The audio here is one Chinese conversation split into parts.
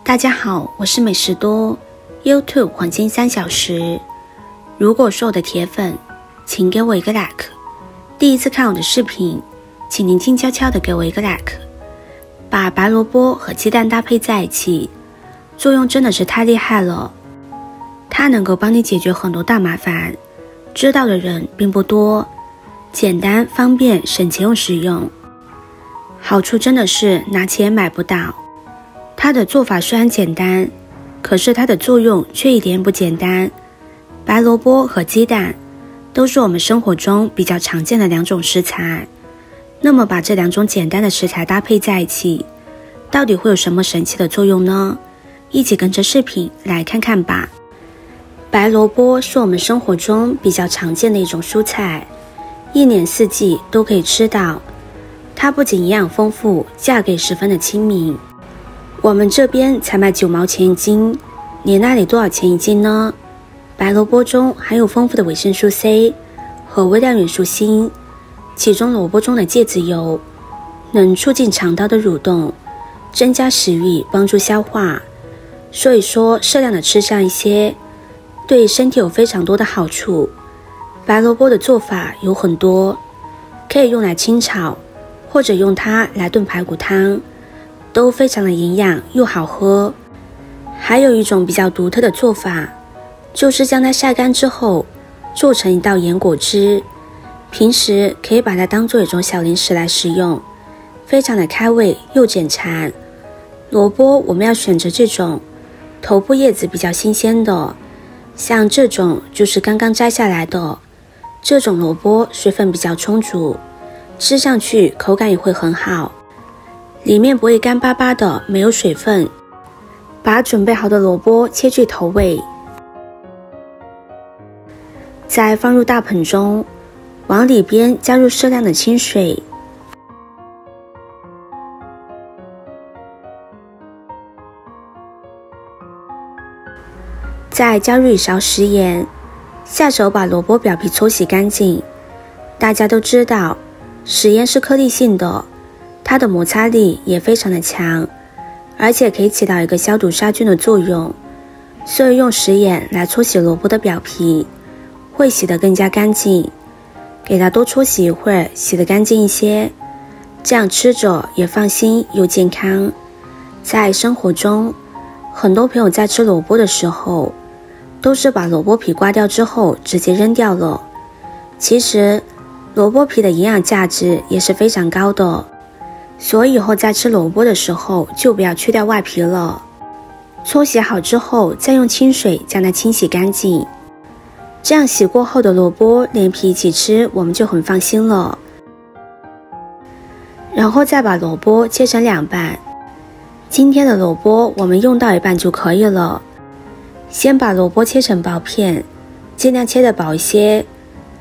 大家好，我是美食多 YouTube 黄金3小时。如果是我的铁粉，请给我一个 like。第一次看我的视频，请您静悄悄的给我一个 like。把白萝卜和鸡蛋搭配在一起，作用真的是太厉害了。它能够帮你解决很多大麻烦，知道的人并不多，简单方便省钱又实用。好处真的是拿钱买不到。它的做法虽然简单，可是它的作用却一点不简单。白萝卜和鸡蛋都是我们生活中比较常见的两种食材，那么把这两种简单的食材搭配在一起，到底会有什么神奇的作用呢？一起跟着视频来看看吧。白萝卜是我们生活中比较常见的一种蔬菜，一年四季都可以吃到。它不仅营养丰富，价格也十分的亲民。我们这边才卖9毛钱一斤，你那里多少钱一斤呢？白萝卜中含有丰富的维生素 C 和微量元素锌，其中萝卜中的芥子油能促进肠道的蠕动，增加食欲，帮助消化。所以说适量的吃上一些，对身体有非常多的好处。白萝卜的做法有很多，可以用来清炒，或者用它来炖排骨汤，都非常的营养又好喝。还有一种比较独特的做法，就是将它晒干之后做成一道盐果汁，平时可以把它当做一种小零食来食用，非常的开胃又解馋。萝卜我们要选择这种头部叶子比较新鲜的，像这种就是刚刚摘下来的，这种萝卜水分比较充足，吃上去口感也会很好，里面不会干巴巴的，没有水分。把准备好的萝卜切去头尾，再放入大盆中，往里边加入适量的清水，再加入1勺食盐，下手把萝卜表皮搓洗干净。大家都知道，食盐是颗粒性的，它的摩擦力也非常的强，而且可以起到一个消毒杀菌的作用，所以用食盐来搓洗萝卜的表皮，会洗得更加干净。给它多搓洗一会儿，洗得干净一些，这样吃着也放心又健康。在生活中，很多朋友在吃萝卜的时候，都是把萝卜皮刮掉之后直接扔掉了。其实萝卜皮的营养价值也是非常高的，所以以后在吃萝卜的时候就不要去掉外皮了。搓洗好之后，再用清水将它清洗干净，这样洗过后的萝卜连皮一起吃，我们就很放心了。然后再把萝卜切成2半，今天的萝卜我们用到一半就可以了。先把萝卜切成薄片，尽量切得薄一些，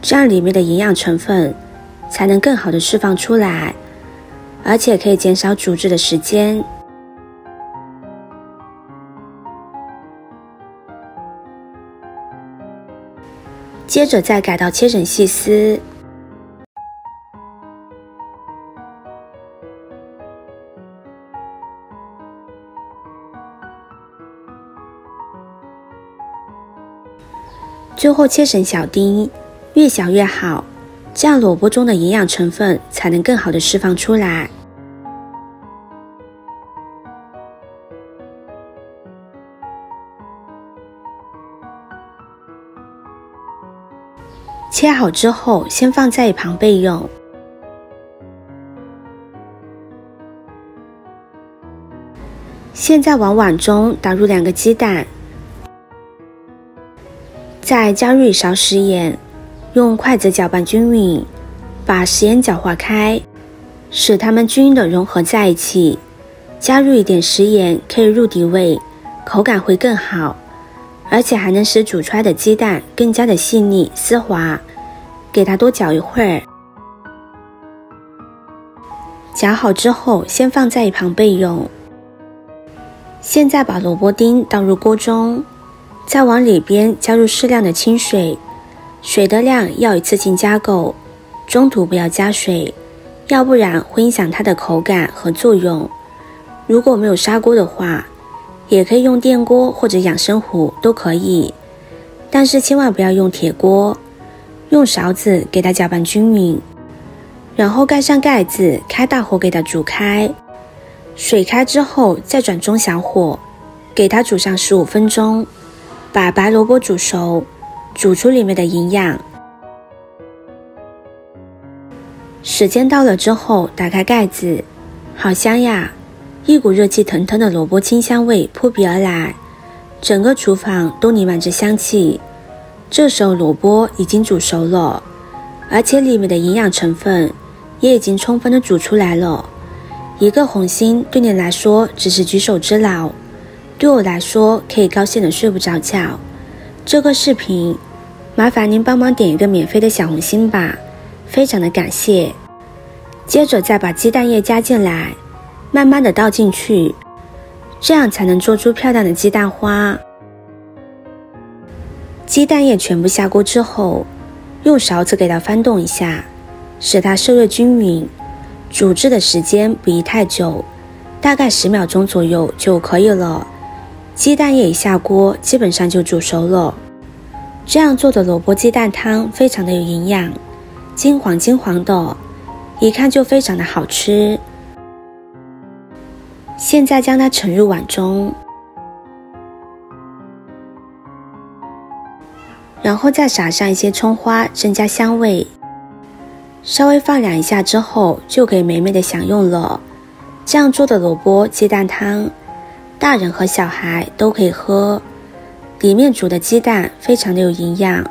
这样里面的营养成分才能更好的释放出来，而且可以减少煮制的时间。接着再改刀切成细丝，最后切成小丁，越小越好，这样萝卜中的营养成分才能更好的释放出来。切好之后，先放在一旁备用。现在往碗中打入2个鸡蛋，再加入1勺食盐，用筷子搅拌均匀，把食盐搅化开，使它们均匀的融合在一起。加入一点食盐可以入底味，口感会更好，而且还能使煮出来的鸡蛋更加的细腻丝滑。给它多搅一会儿，搅好之后先放在一旁备用。现在把萝卜丁倒入锅中，再往里边加入适量的清水，水的量要一次性加够，中途不要加水，要不然会影响它的口感和作用。如果没有砂锅的话，也可以用电锅或者养生壶都可以，但是千万不要用铁锅，用勺子给它搅拌均匀，然后盖上盖子，开大火给它煮开。水开之后再转中小火，给它煮上15分钟，把白萝卜煮熟，煮出里面的营养。时间到了之后，打开盖子，好香呀！一股热气腾腾的萝卜清香味扑鼻而来，整个厨房都弥漫着香气。这时候萝卜已经煮熟了，而且里面的营养成分也已经充分的煮出来了。一个红心对你来说只是举手之劳，对我来说可以高兴的睡不着觉。这个视频麻烦您帮忙点一个免费的小红心吧，非常的感谢。接着再把鸡蛋液加进来，慢慢的倒进去，这样才能做出漂亮的鸡蛋花。鸡蛋液全部下锅之后，用勺子给它翻动一下，使它受热均匀。煮制的时间不宜太久，大概10秒钟左右就可以了。鸡蛋液一下锅，基本上就煮熟了。这样做的萝卜鸡蛋汤非常的有营养，金黄金黄的，一看就非常的好吃。现在将它盛入碗中，然后再撒上一些葱花，增加香味。稍微放凉一下之后，就可以美美的享用了。这样做的萝卜鸡蛋汤，大人和小孩都可以喝。里面煮的鸡蛋非常的有营养，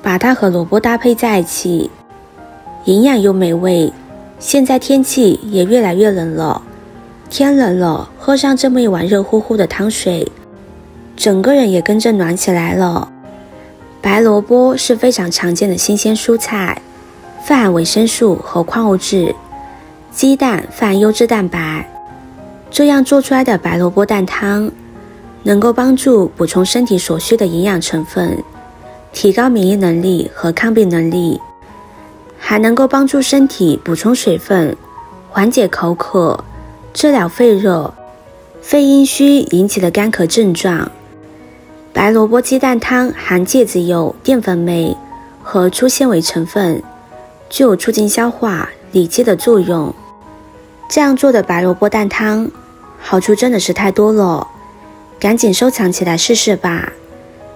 把它和萝卜搭配在一起，营养又美味。现在天气也越来越冷了，天冷了，喝上这么一碗热乎乎的汤水，整个人也跟着暖起来了。白萝卜是非常常见的新鲜蔬菜，富含维生素和矿物质，鸡蛋富含优质蛋白。这样做出来的白萝卜蛋汤能够帮助补充身体所需的营养成分，提高免疫能力和抗病能力，还能够帮助身体补充水分，缓解口渴，治疗肺热、肺阴虚引起的干咳症状。白萝卜鸡蛋汤含芥子油、淀粉酶和粗纤维成分，具有促进消化、理气的作用。这样做的白萝卜蛋汤，好处真的是太多了，赶紧收藏起来试试吧。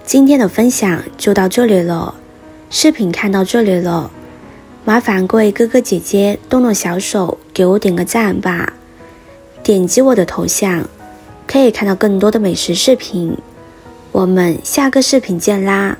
今天的分享就到这里了，视频看到这里了，麻烦各位哥哥姐姐动动小手给我点个赞吧。点击我的头像，可以看到更多的美食视频。我们下个视频见啦！